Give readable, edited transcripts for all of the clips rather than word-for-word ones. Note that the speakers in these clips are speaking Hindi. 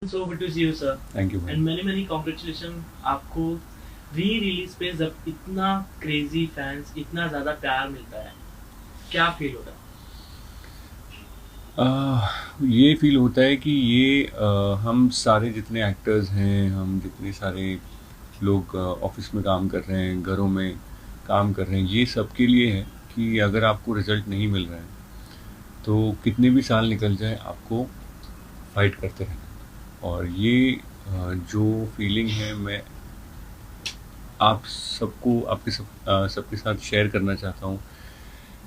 So good to see you, sir. Thank you भाई। And many congratulations आपको री रिलीज पे जब इतना क्रेजी फैंस इतना ज़्यादा प्यार मिलता है, क्या फील होता है? ये फील होता है कि ये हम सारे जितने एक्टर्स हैं, हम जितने सारे लोग ऑफिस में काम कर रहे हैं, घरों में काम कर रहे हैं, ये सबके लिए है कि अगर आपको रिजल्ट नहीं मिल रहा है तो कितने भी साल निकल जाए आपको फाइट करते रहना है। और ये जो फीलिंग है मैं आप सबको सबके साथ शेयर करना चाहता हूँ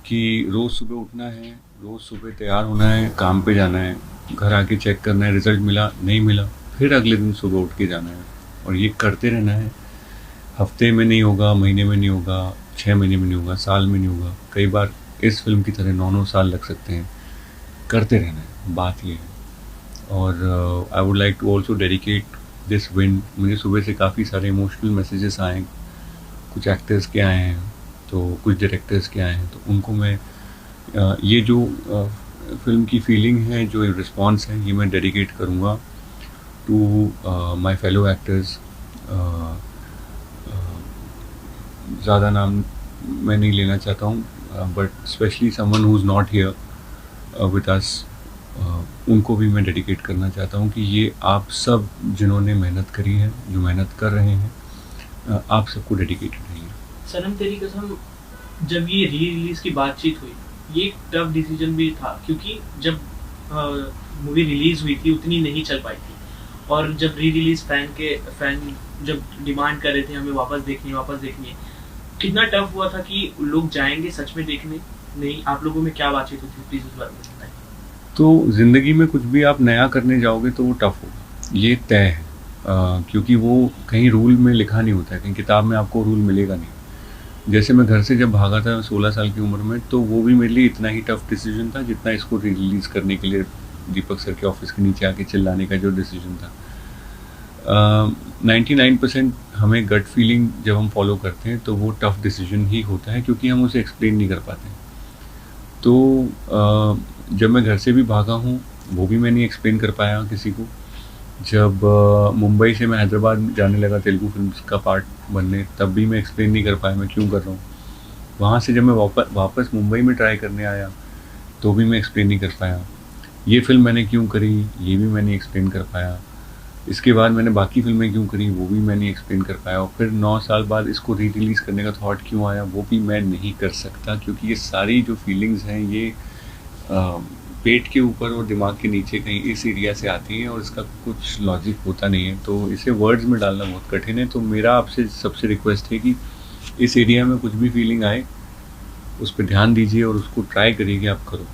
कि रोज़ सुबह उठना है, रोज़ सुबह तैयार होना है, काम पे जाना है, घर आके चेक करना है, रिज़ल्ट मिला नहीं मिला, फिर अगले दिन सुबह उठ के जाना है और ये करते रहना है। हफ्ते में नहीं होगा, महीने में नहीं होगा, 6 महीने में नहीं होगा, साल में नहीं होगा, कई बार इस फिल्म की तरह 9-9 साल लग सकते हैं। करते रहना है, बात ये है। और I would like to also dedicate this win. मुझे सुबह से काफ़ी सारे इमोशनल मैसेजेस आए, कुछ एक्टर्स के आए हैं तो कुछ डायरेक्टर्स के आए हैं, तो उनको मैं ये जो फिल्म की फीलिंग है, जो रिस्पॉन्स है, ये मैं डेडिकेट करूँगा टू माय फेलो एक्टर्स। ज़्यादा नाम मैं नहीं लेना चाहता हूँ, but specially someone who is not here with us, उनको भी मैं डेडिकेट करना चाहता हूँ कि ये आप सब जिन्होंने मेहनत करी है, जो मेहनत कर रहे हैं, आप सबको डेडिकेटेड है। सनम तेरी कसम, जब ये री रिलीज की बातचीत हुई, ये एक टफ डिसीजन भी था क्योंकि जब मूवी रिलीज हुई थी उतनी नहीं चल पाई थी, और जब री रिलीज फैन जब डिमांड कर रहे थे हमें वापस देखनी है, कितना टफ हुआ था कि लोग जाएंगे सच में देखने? नहीं, आप लोगों में क्या बातचीत हुई थी, प्लीज उस बारे में बताएं। तो ज़िंदगी में कुछ भी आप नया करने जाओगे तो वो टफ होगा, ये तय है। क्योंकि वो कहीं रूल में लिखा नहीं होता है, कहीं किताब में आपको रूल मिलेगा नहीं। जैसे मैं घर से जब भागा था 16 साल की उम्र में, तो वो भी मेरे लिए इतना ही टफ डिसीजन था जितना इसको रिलीज़ करने के लिए दीपक सर के ऑफिस के नीचे आके चिल्लाने का जो डिसीजन था। 99% हमें गट फीलिंग जब हम फॉलो करते हैं तो वो टफ डिसीजन ही होता है, क्योंकि हम उसे एक्सप्लेन नहीं कर पाते। तो जब मैं घर से भी भागा हूँ, वो भी मैं नहीं एक्सप्लेन कर पाया किसी को। जब मुंबई से मैं हैदराबाद जाने लगा तेलुगु फिल्म्स का पार्ट बनने, तब भी मैं एक्सप्लेन नहीं कर पाया मैं क्यों कर रहा हूँ। वहाँ से जब मैं वापस मुंबई में ट्राई करने आया तो भी मैं एक्सप्लेन नहीं कर पाया। ये फिल्म मैंने क्यों करी, ये भी मैं नहीं एक्सप्लेन कर पाया। इसके बाद मैंने बाकी फिल्में क्यों करी, वो भी मैं नहीं एक्सप्लेन कर पाया। और फिर 9 साल बाद इसको री रिलीज़ करने का थॉट क्यों आया, वो भी मैं नहीं कर सकता, क्योंकि ये सारी जो फीलिंग्स हैं ये पेट के ऊपर और दिमाग के नीचे कहीं इस एरिया से आती हैं और इसका कुछ लॉजिक होता नहीं है, तो इसे वर्ड्स में डालना बहुत कठिन है। तो मेरा आपसे सबसे रिक्वेस्ट है कि इस एरिया में कुछ भी फीलिंग आए उस पर ध्यान दीजिए और उसको ट्राई करिए कि आप करो।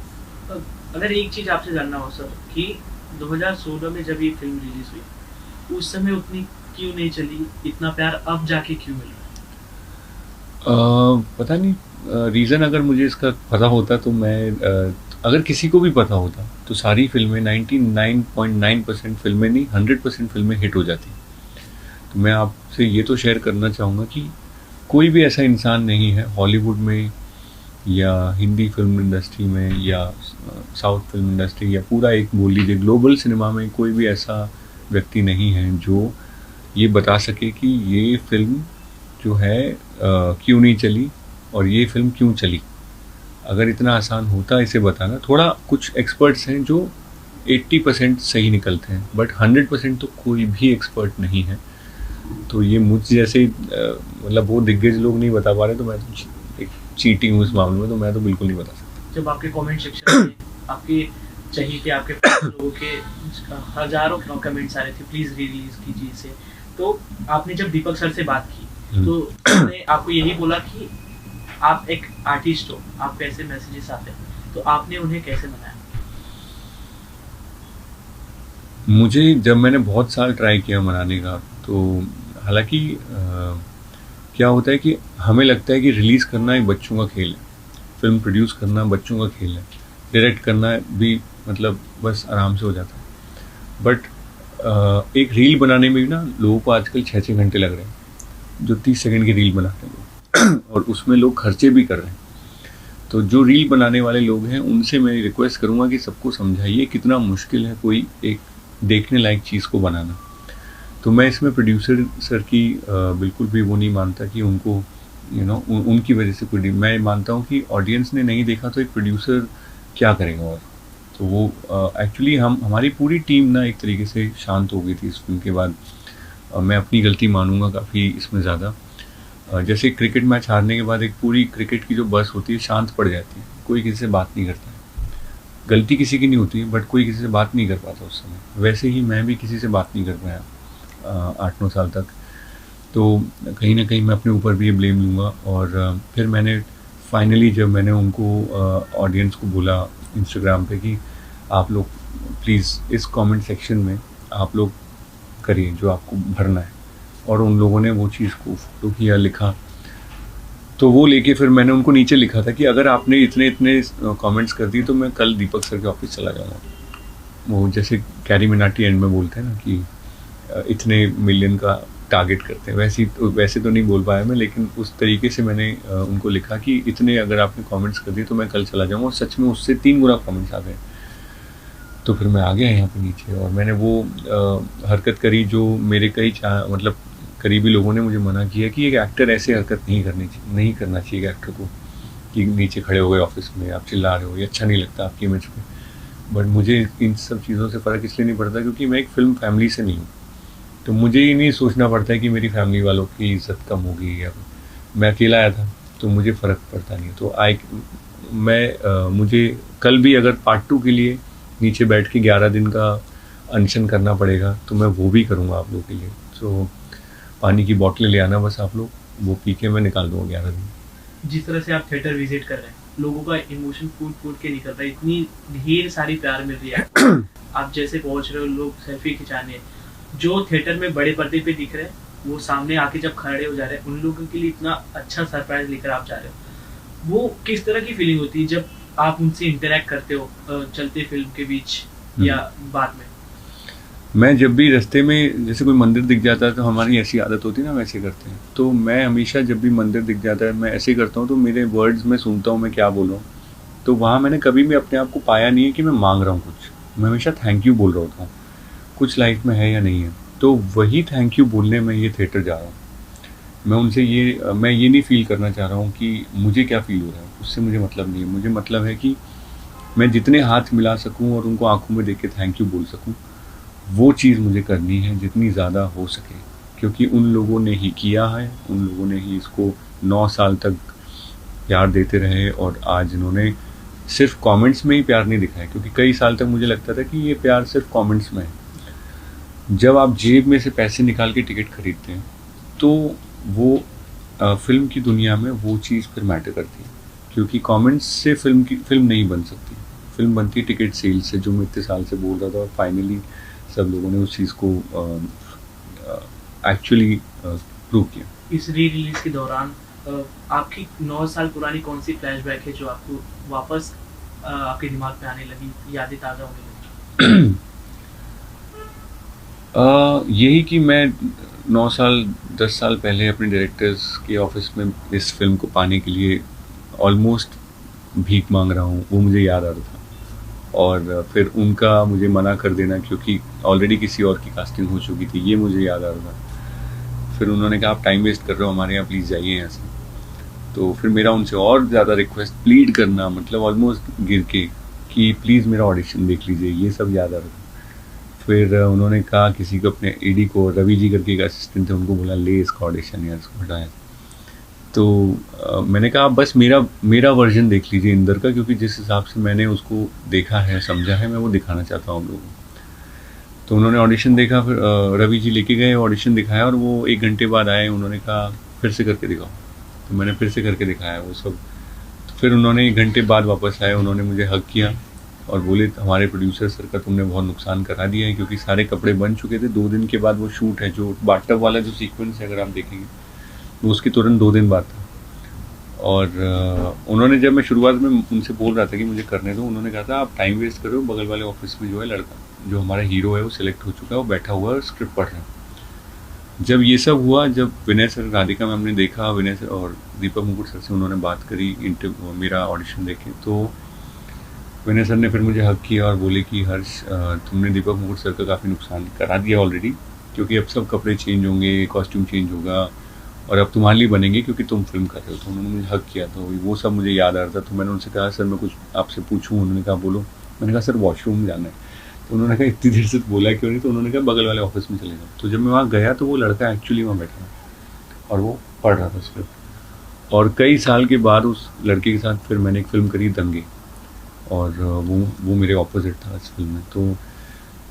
अगर एक चीज़ आपसे जानना हो सर कि 2016 में जब ये फिल्म रिलीज हुई, उस समय उतनी क्यों नहीं चली, इतना प्यार अब जाके क्यों मिल रहा है? पता नहीं, रीज़न अगर मुझे इसका पता होता तो मैं अगर किसी को भी पता होता तो सारी फिल्में 99.9% फिल्में नहीं 100% फिल्में हिट हो जाती। तो मैं आपसे ये तो शेयर करना चाहूँगा कि कोई भी ऐसा इंसान नहीं है हॉलीवुड में या हिंदी फिल्म इंडस्ट्री में या साउथ फिल्म इंडस्ट्री या पूरा एक बोल लीजिए ग्लोबल सिनेमा में, कोई भी ऐसा व्यक्ति नहीं है जो ये बता सके कि ये फिल्म जो है क्यों नहीं चली और ये फिल्म क्यों चली। अगर इतना आसान होता इसे बताना, थोड़ा कुछ एक्सपर्ट्स हैं जो 80% सही निकलते हैं, बट 100% तो कोई भी एक्सपर्ट नहीं है। तो ये मुझ जैसे मतलब वो दिग्गज लोग नहीं बता पा रहे, तो मैं तो एक चीटिंग हूँ इस मामले में, तो मैं तो बिल्कुल नहीं बता सकता। जब आपके कमेंट सेक्शन में आपके चाहिए कि आपके लोगों के हजारों कमेंट्स आ रहे थे प्लीज री रिलीज कीजिए इसे, तो आपने जब दीपक सर से बात की तो उन्होंने आपको यही बोला कि आप एक आर्टिस्ट हो, आपको ऐसे मैसेजेस आते हैं, तो आपने उन्हें कैसे मनाया? मुझे जब मैंने बहुत साल ट्राई किया मनाने का, तो हालांकि क्या होता है कि हमें लगता है कि रिलीज़ करना एक बच्चों का खेल है, फिल्म प्रोड्यूस करना बच्चों का खेल है, डायरेक्ट करना भी मतलब बस आराम से हो जाता है। बट एक रील बनाने में भी ना लोगों को आजकल 6-6 घंटे लग रहे हैं, जो 30 सेकंड की रील बनाते हैं लोग और उसमें लोग खर्चे भी कर रहे हैं। तो जो रील बनाने वाले लोग हैं उनसे मैं रिक्वेस्ट करूँगा कि सबको समझाइए कितना मुश्किल है कोई एक देखने लायक चीज़ को बनाना। तो मैं इसमें प्रोड्यूसर सर की बिल्कुल भी वो नहीं मानता कि उनको उनकी वजह से कोई, मैं मानता हूँ कि ऑडियंस ने नहीं देखा तो एक प्रोड्यूसर क्या करेगा। और तो वो एक्चुअली हमारी पूरी टीम ना एक तरीके से शांत हो गई थी इस फिल्म के बाद। मैं अपनी गलती मानूंगा काफ़ी इसमें ज़्यादा। जैसे क्रिकेट मैच हारने के बाद एक पूरी क्रिकेट की जो बस होती है शांत पड़ जाती है, कोई किसी से बात नहीं करता है। गलती किसी की नहीं होती है बट कोई किसी से बात नहीं कर पाता उस समय। वैसे ही मैं भी किसी से बात नहीं कर पाया 8-9 साल तक। तो कहीं ना कहीं मैं अपने ऊपर भी ये ब्लेम लूँगा। और फिर मैंने फाइनली जब मैंने उनको ऑडियंस को बोला इंस्टाग्राम पे कि आप लोग प्लीज़ इस कमेंट सेक्शन में आप लोग करिए जो आपको भरना है, और उन लोगों ने वो चीज़ को फोटो किया, लिखा। तो वो लेके फिर मैंने उनको नीचे लिखा था कि अगर आपने इतने इतने कमेंट्स कर दिए तो मैं कल दीपक सर के ऑफिस चला जाऊँगा। वो जैसे कैरी मिनाटी एंड में बोलते हैं ना कि इतने मिलियन का टारगेट करते हैं, वैसे तो नहीं बोल पाया मैं, लेकिन उस तरीके से मैंने उनको लिखा कि इतने अगर आपने कमेंट्स कर दिए तो मैं कल चला जाऊँगा। और सच में उससे 3 गुना कमेंट्स आ गए। तो फिर मैं आ गया यहाँ पे नीचे, और मैंने वो हरकत करी जो मेरे कई मतलब करीबी लोगों ने मुझे मना किया कि एक एक्टर ऐसे हरकत नहीं करना चाहिए एक एक्टर को, कि नीचे खड़े हो गए ऑफिस में आप चिल्ला रहे हो, ये अच्छा नहीं लगता आपकी इमेज पे। बट मुझे इन सब चीज़ों से फ़र्क इसलिए नहीं पड़ता क्योंकि मैं एक फ़िल्म फैमिली से नहीं हूँ। तो मुझे ये नहीं सोचना पड़ता है कि मेरी फैमिली वालों की इज्जत कम होगी, या मैं अकेला आया था तो मुझे फ़र्क पड़ता नहीं। तो मुझे कल भी अगर पार्ट 2 के लिए नीचे बैठ के 11 दिन का अनशन करना पड़ेगा तो मैं वो भी करूँगा आप लोगों के लिए। तो पानी की बोतलें ले आना बस आप लोग, वो पी के मैं निकाल दूँगा 11 दिन। जिस तरह से आप थिएटर विजिट कर रहे हैं, लोगों का इमोशन फूट के निकल रहा है, इतनी ढेर सारी प्यार मिल रही है। आप जैसे पहुंच रहे हो, लोग सेल्फी खिंचाने, जो थिएटर में बड़े पर्दे पे दिख रहे हैं वो सामने आके जब खड़े हो जा रहे हैं, उन लोगों के लिए इतना अच्छा सरप्राइज लेकर आप जा रहे हो। वो किस तरह की फीलिंग होती है जब आप उनसे इंटरेक्ट करते हो चलते फिल्म के बीच या बाद में? मैं जब भी रास्ते में जैसे कोई मंदिर दिख जाता है तो हमारी ऐसी आदत होती है ना, वैसे करते हैं। तो मैं हमेशा जब भी मंदिर दिख जाता है मैं ऐसे करता हूँ। तो मेरे वर्ड्स में सुनता हूँ मैं क्या बोल रहा हूँ। तो वहाँ मैंने कभी भी अपने आप को पाया नहीं है कि मैं मांग रहा हूँ कुछ, मैं हमेशा थैंक यू बोल रहा होता हूँ, कुछ लाइफ में है या नहीं है। तो वही थैंक यू बोलने में ये थिएटर जा रहा हूँ। मैं ये नहीं फील करना चाह रहा हूँ कि मुझे क्या फील हो रहा है, उससे मुझे मतलब नहीं है। मुझे मतलब है कि मैं जितने हाथ मिला सकूँ और उनको आंखों में देख के थैंक यू बोल सकूँ, वो चीज़ मुझे करनी है जितनी ज़्यादा हो सके। क्योंकि उन लोगों ने ही किया है, उन लोगों ने ही इसको 9 साल तक प्यार देते रहे, और आज इन्होंने सिर्फ कमेंट्स में ही प्यार नहीं दिखाया। क्योंकि कई साल तक मुझे लगता था कि ये प्यार सिर्फ कमेंट्स में है। जब आप जेब में से पैसे निकाल के टिकट खरीदते हैं तो वो फिल्म की दुनिया में वो चीज़ फिर मैटर करती है। क्योंकि कमेंट्स से फिल्म नहीं बन सकती। फिल्म बनती है टिकट सेल से, जो मैं इतने साल से बोल रहा था। और फाइनली सब लोगों ने उस चीज़ को एक्चुअली प्रूव किया। इस री रिलीज के दौरान आपकी 9 साल पुरानी कौन सी फ्लैशबैक है जो आपको वापस आपके दिमाग में आने लगी, यादें ताज़ा होने लगी? यही कि मैं 9 साल 10 साल पहले अपने डायरेक्टर्स के ऑफिस में इस फिल्म को पाने के लिए ऑलमोस्ट भीख मांग रहा हूँ, वो मुझे याद आ रहा था। और फिर उनका मुझे मना कर देना क्योंकि ऑलरेडी किसी और की कास्टिंग हो चुकी थी, ये मुझे याद आ रहा था। फिर उन्होंने कहा आप टाइम वेस्ट कर रहे हो हमारे यहाँ, प्लीज़ जाइए यहाँ से। तो फिर मेरा उनसे और ज़्यादा रिक्वेस्ट, प्लीड करना, मतलब ऑलमोस्ट गिर के कि प्लीज़ मेरा ऑडिशन देख लीजिए, ये सब याद आ रहा था। फिर उन्होंने कहा किसी को, अपने एडी को, रवि जी करके एक असिस्टेंट थे, उनको बोला ले इसका ऑडिशन यार, इसको हटाया। तो मैंने कहा बस मेरा वर्जन देख लीजिए इंदर का, क्योंकि जिस हिसाब से मैंने उसको देखा है, समझा है, मैं वो दिखाना चाहता हूँ आप लोगों को। तो उन्होंने ऑडिशन देखा, फिर रवि जी लेके गए, ऑडिशन दिखाया, और वो 1 घंटे बाद आए, उन्होंने कहा फिर से करके दिखाओ। तो मैंने फिर से करके दिखाया वो सब। तो फिर उन्होंने 1 घंटे बाद वापस आए, उन्होंने मुझे हक किया और बोले हमारे प्रोड्यूसर सर का तुमने बहुत नुकसान करा दिया है, क्योंकि सारे कपड़े बन चुके थे। 2 दिन के बाद वो शूट है, जो बाथटब वाला जो सीक्वेंस है अगर आप देखेंगे, वो उसकी तुरंत 2 दिन बाद था। और उन्होंने, जब मैं शुरुआत में उनसे बोल रहा था कि मुझे करने दो, उन्होंने कहा था आप टाइम वेस्ट कर रहे हो, बगल वाले ऑफिस में जो है लड़का, जो हमारा हीरो है वो सिलेक्ट हो चुका है, वो बैठा हुआ है, स्क्रिप्ट पढ़ रहा है। जब ये सब हुआ, जब विनय सर, राधिका मैम ने देखा, विनय सर और दीपक मुकुट सर से उन्होंने बात करी मेरा ऑडिशन देखे, तो विनय सर ने फिर मुझे हक किया और बोले कि हर्ष तुमने दीपक मुकुट सर का काफ़ी नुकसान करा दिया ऑलरेडी, क्योंकि अब सब कपड़े चेंज होंगे, कॉस्ट्यूम चेंज होगा और अब तुम्हारे लिए बनेंगे क्योंकि तुम फिल्म कर रहे हो। तो उन्होंने मुझे हक किया, तो वो सब मुझे याद आ रहा था। तो मैंने उनसे कहा सर मैं कुछ आपसे पूछूं? उन्होंने कहा बोलो। मैंने कहा सर वॉशरूम जाना है। तो उन्होंने कहा इतनी देर से बोला क्यों नहीं? तो उन्होंने कहा बगल वाले ऑफिस में चले जाओ। तो जब मैं वहाँ गया तो वो लड़का एक्चुअली वहाँ बैठा था और वो पढ़ रहा था स्क्रिप्ट। और कई साल के बाद उस लड़के के साथ फिर मैंने एक फ़िल्म करी दंगे, और वो मेरे ऑपोजिट था इस फिल्म में। तो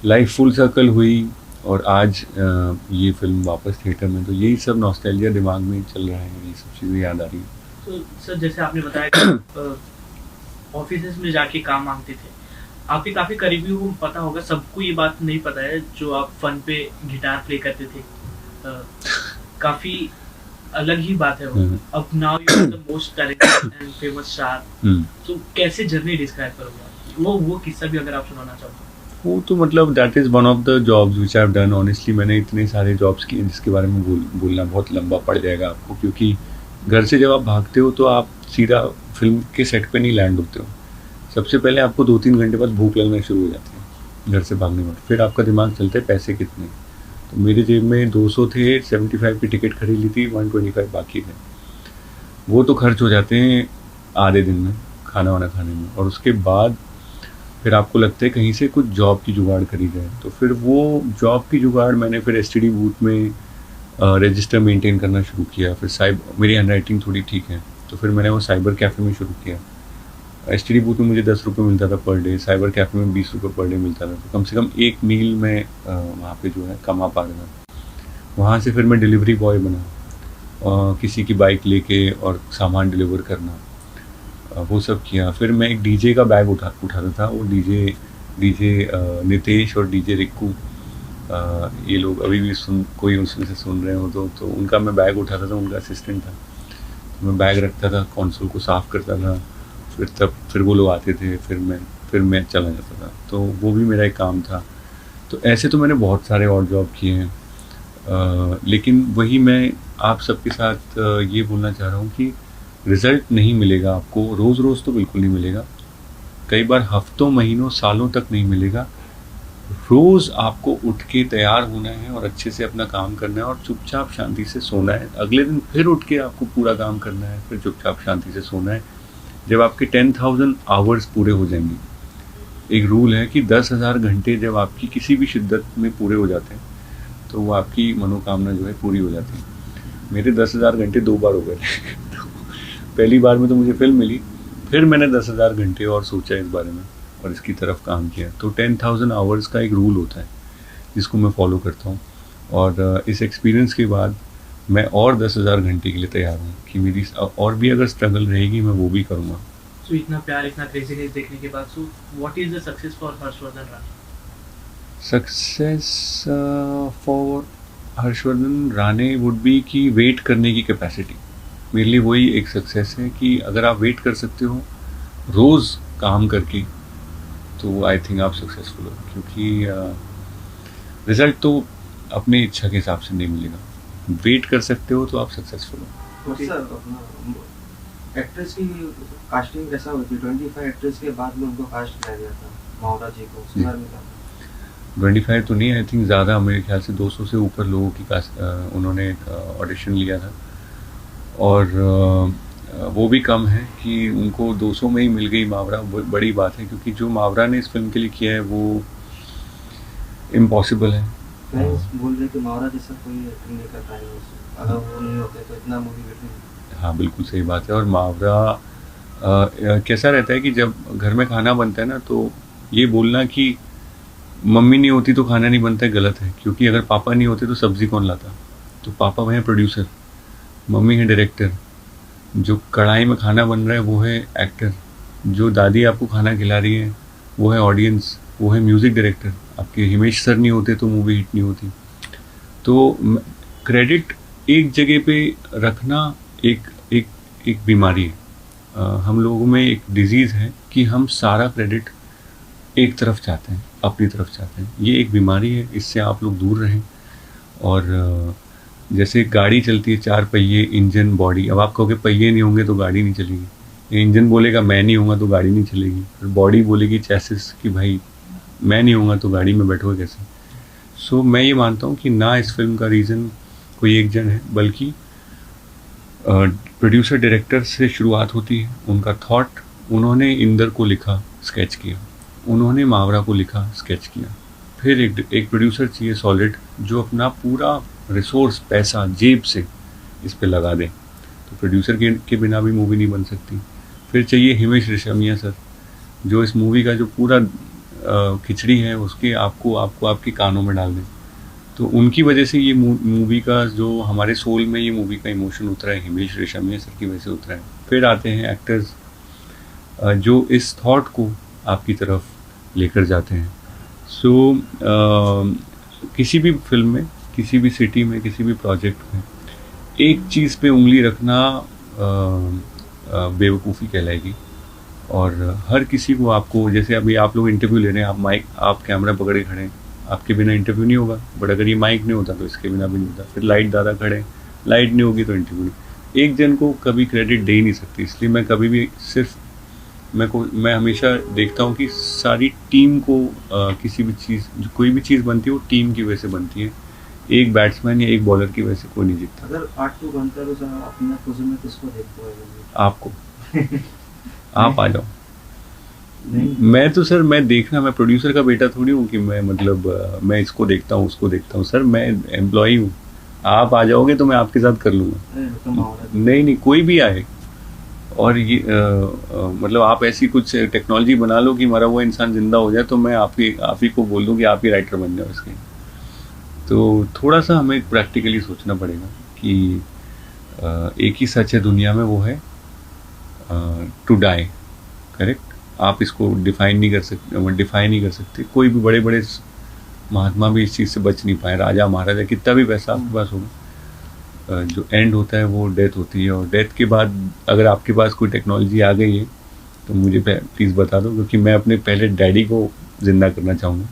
लाइफ फुल सर्कल हुई और आज ये फिल्म वापस थिएटर में। तो यही सब नॉस्टैल्जिया दिमाग में चल रहा है, ये सब चीज़ें याद आ रही हैं। तो सर जैसे आपने बताया कि ऑफिस में जाके काम मांगते थे, आपके काफी करीबी हो, पता होगा सबको ये बात नहीं पता है जो आप फन पे गिटार प्ले करते थे। काफी अलग ही बात है वो। अब now you are the most talented and famous star. तो कैसे जर्नी डिस्क्राइब करोगे आप? वो किस्सा भी अगर आप सुनाना चाहो तो। वो तो मतलब that is one of the jobs which I have done. Honestly मैंने इतने सारे जॉब्स किए जिसके बारे में बोलना बहुत लंबा पड़ जाएगा आपको, क्योंकि घर से जब आप भागते हो तो आप सीधा फिल्म के सेट पे नहीं लैंड होते हो। सबसे पहले आपको 2-3 घंटे बाद भूख लगना शुरू हो जाती है घर से भागने के बाद। फिर आपका दिमाग चलता है पैसे कितने। तो मेरे जेब में 200 थे, 75 की टिकट खरीद ली थी, 125 बाकी थे। वो तो खर्च हो जाते हैं आधे दिन में खाना वाना खाने में। और उसके बाद फिर आपको लगता है कहीं से कुछ जॉब की जुगाड़ करी जाए। तो फिर वो जॉब की जुगाड़ मैंने फिर एसटीडी बूथ में रजिस्टर मेंटेन करना शुरू किया। फिर मेरी हैंडराइटिंग थोड़ी ठीक है तो फिर मैंने वो साइबर कैफ़े में शुरू किया। एसटीडी बूथ में मुझे 10 रुपये मिलता था पर डे, साइबर कैफ़े में 20 रुपये पर डे मिलता था। तो कम से कम एक मील में वहाँ पे जो है कमा पा रहा था। वहाँ से फिर मैं डिलीवरी बॉय बना, किसी की बाइक लेके और सामान डिलीवर करना, वो सब किया। फिर मैं एक डीजे का बैग उठाता था। वो डीजे नितेश और डीजे रिक्कू, ये लोग अभी भी कोई उसमें से सुन रहे हो तो उनका मैं बैग उठाता था, उनका असिस्टेंट था। तो मैं बैग रखता था, कंसोल को साफ़ करता था। फिर वो लोग आते थे, फिर मैं चला जाता था। तो वो भी मेरा एक काम था। तो ऐसे तो मैंने बहुत सारे और जॉब किए हैं, लेकिन वही मैं आप सबके साथ ये बोलना चाह रहा हूँ कि रिज़ल्ट नहीं मिलेगा आपको रोज़ रोज़, तो बिल्कुल नहीं मिलेगा। कई बार हफ्तों, महीनों, सालों तक नहीं मिलेगा। रोज़ आपको उठ के तैयार होना है और अच्छे से अपना काम करना है और चुपचाप शांति से सोना है। अगले दिन फिर उठ के आपको पूरा काम करना है, फिर चुपचाप शांति से सोना है। जब आपके 10,000 आवर्स पूरे हो जाएंगे, एक रूल है कि 10,000 घंटे जब आपकी किसी भी शिद्दत में पूरे हो जाते हैं तो वो आपकी मनोकामना जो है पूरी हो जाती है। मेरे 10,000 घंटे 2 बार हो गए तो पहली बार में तो मुझे फिल्म मिली, फिर मैंने 10,000 घंटे और सोचा इस बारे में और इसकी तरफ काम किया। तो 10,000 आवर्स का एक रूल होता है जिसको मैं फॉलो करता हूँ। और इस एक्सपीरियंस के बाद मैं और 10,000 घंटे के लिए तैयार हूँ कि मेरी और भी अगर स्ट्रगल रहेगी मैं वो भी करूँगा। सो इतना प्यार, इतना क्रेजीनेस देखने के बाद, so what is the success for Harshvardhan Rane? Success for Harshvardhan Rane would be कि वेट करने की कैपेसिटी। मेरे लिए वही एक सक्सेस है कि अगर आप वेट कर सकते हो रोज़ काम करके तो आई थिंक आप सक्सेसफुल हो, क्योंकि रिज़ल्ट तो अपनी इच्छा के हिसाब से नहीं मिलेगा। वेट कर सकते हो तो आप सक्सेसफुल हो। तो सर अपना एक्ट्रेस की कास्टिंग कैसा होती है? 25 एक्ट्रेस के बाद में उनको कास्ट किया गया था, मावरा जी को। उसके बारे में क्या? 25 तो नहीं, आई थिंक ज़्यादा, मेरे ख्याल से 200 से ऊपर लोगों की उन्होंने ऑडिशन लिया था। और वो भी कम है कि उनको 200 में ही मिल गई मावरा, बड़ी बात है, क्योंकि जो मावरा ने इस फिल्म के लिए किया है वो इम्पॉसिबल है। बोल रहे कि मावरा जैसा कोई एक्टिंग नहीं कर पाएगा, अगर वो नहीं होते तो इतना मोटिवेटिंग। हाँ बिल्कुल सही बात है। और मावरा कैसा रहता है कि जब घर में खाना बनता है ना, तो ये बोलना कि मम्मी नहीं होती तो खाना नहीं बनता है गलत है, क्योंकि अगर पापा नहीं होते तो सब्ज़ी कौन लाता? तो पापा वह हैं प्रोड्यूसर, मम्मी है डायरेक्टर, जो कढ़ाई में खाना बन रहा है वो है एक्टर, जो दादी आपको खाना खिला रही है वो है ऑडियंस, वो है म्यूज़िक डायरेक्टर। आपके हिमेश सर नहीं होते तो मूवी हिट नहीं होती। तो क्रेडिट एक जगह पे रखना एक बीमारी है। हम लोगों में एक डिजीज़ है कि हम सारा क्रेडिट एक तरफ चाहते हैं, अपनी तरफ चाहते हैं। ये एक बीमारी है, इससे आप लोग दूर रहें। और जैसे गाड़ी चलती है 4 पहिए, इंजन, बॉडी। अब आप कहोगे पहिए नहीं होंगे तो गाड़ी नहीं चलेगी, इंजन बोलेगा मैं नहीं हूँगा तो गाड़ी नहीं चलेगी, फिर बॉडी बोलेगी चैसिस कि भाई मैं नहीं हूँगा तो गाड़ी में बैठोगे कैसे। सो मैं ये मानता हूँ कि ना इस फिल्म का रीज़न कोई एक जन है, बल्कि प्रोड्यूसर डायरेक्टर से शुरुआत होती है। उनका थॉट, उन्होंने इंदर को लिखा, स्केच किया, उन्होंने मावरा को लिखा, स्केच किया, फिर एक प्रोड्यूसर चाहिए सॉलिड जो अपना पूरा रिसोर्स, पैसा जेब से इस पे लगा दे, तो प्रोड्यूसर के बिना भी मूवी नहीं बन सकती। फिर चाहिए हिमेश रेशमिया सर, जो इस मूवी का जो पूरा खिचड़ी है उसके आपको आपके कानों में डाल दें। तो उनकी वजह से ये मूवी का जो हमारे सोल में ये मूवी का इमोशन उतरा है, हिमेश रेशमिया सर की वजह से उतरा है। फिर आते हैं एक्टर्स जो इस थॉट को आपकी तरफ लेकर जाते हैं। सो किसी भी फिल्म में, किसी भी सिटी में, किसी भी प्रोजेक्ट में एक चीज़ पे उंगली रखना बेवकूफ़ी कहलाएगी। और हर किसी को आपको, जैसे अभी आप लोग इंटरव्यू ले रहे हैं, आप कैमरा पकड़े खड़े हैं, आपके बिना इंटरव्यू नहीं होगा, बट अगर ये माइक नहीं होता तो इसके बिना भी नहीं होता। फिर लाइट ज़्यादा खड़े, लाइट नहीं होगी तो इंटरव्यू नहीं। एक जन को कभी क्रेडिट दे ही नहीं सकती, इसलिए मैं कभी भी सिर्फ मैं हमेशा देखता हूँ कि सारी टीम को किसी भी चीज़, कोई भी चीज़ बनती है वो टीम की वजह से बनती है। एक बैट्समैन या एक बॉलर की वजह से कोई नहीं जीतता। अगर पार्ट 2 बनता है तो सर अपने पोजीशन में किसको देखते हो? आपको आप आ जाओ। मैं तो सर, मैं प्रोड्यूसर का बेटा थोड़ी हूँ कि मैं मतलब मैं इसको देखता हूँ उसको देखता हूँ। सर मैं एम्प्लॉई हूँ, आप आ जाओगे तो मैं आपके साथ कर लूँगा। नहीं, कोई भी आए। और ये मतलब आप ऐसी कुछ टेक्नोलॉजी बना लो कि मरा हुआ इंसान जिंदा हो जाए, तो मैं आप ही को बोल दूँ कि आप ही राइटर बन जाओ इसके। तो थोड़ा सा हमें प्रैक्टिकली सोचना पड़ेगा कि एक ही सच है दुनिया में, वो है टू डाई। करेक्ट। आप इसको डिफाइन नहीं कर सकते। कोई भी बड़े बड़े महात्मा भी इस चीज़ से बच नहीं पाए। राजा महाराजा, कितना भी पैसा आपके पास होगा, जो एंड होता है वो डेथ होती है। और डेथ के बाद अगर आपके पास कोई टेक्नोलॉजी आ गई है तो मुझे प्लीज़ बता दो, क्योंकि मैं अपने पहले डैडी को जिंदा करना चाहूँगा।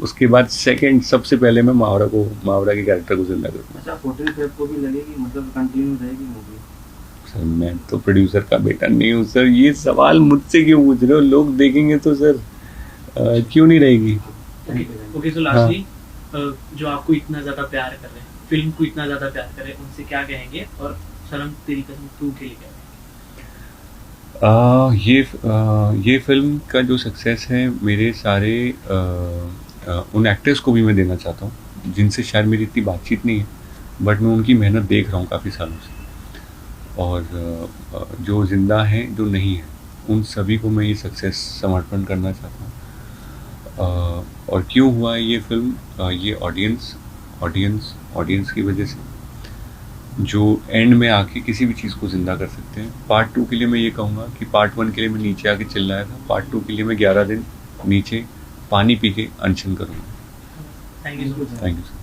उसके बाद सेकंड सबसे पहले मैं मावरा के कैरेक्टर को जिंदा करूँगा। अच्छा, 14 फेब को भी लगेगी, मतलब कंटिन्यू रहेगी मूवी? सर मैं तो प्रोड्यूसर का बेटा नहीं हूँ सर, ये सवाल मुझसे क्यों पूछ रहे हो? लोग देखेंगे तो सर क्यों नहीं रहेगी। ओके, सो लास्टली जो आपको इतना ज़्यादा प्यार कर रहे हैं, फिल्म को इतना ज़्यादा प्यार कर रहे हैं, उनसे क्या कहेंगे? और सनम तेरी कसम 2 के लिए क्या कहेंगे? ये फिल्म का जो सक्सेस है, मेरे सारे उन एक्टर्स को भी मैं देना चाहता हूँ जिनसे शायद मेरी इतनी बातचीत नहीं है, बट मैं उनकी मेहनत देख रहा हूँ काफ़ी सालों से। और जो जिंदा हैं, जो नहीं हैं, उन सभी को मैं ये सक्सेस समर्पण करना चाहता हूँ। और क्यों हुआ है ये फिल्म? ये ऑडियंस की वजह से, जो एंड में आके किसी भी चीज़ को ज़िंदा कर सकते हैं। पार्ट 2 के लिए मैं ये कहूँगा कि पार्ट 1 के लिए मैं नीचे आके चिल्लाया था, पार्ट 2 के लिए मैं 11 दिन नीचे पानी पी के अनशन करूँगा। Thank you sir. Thank you sir.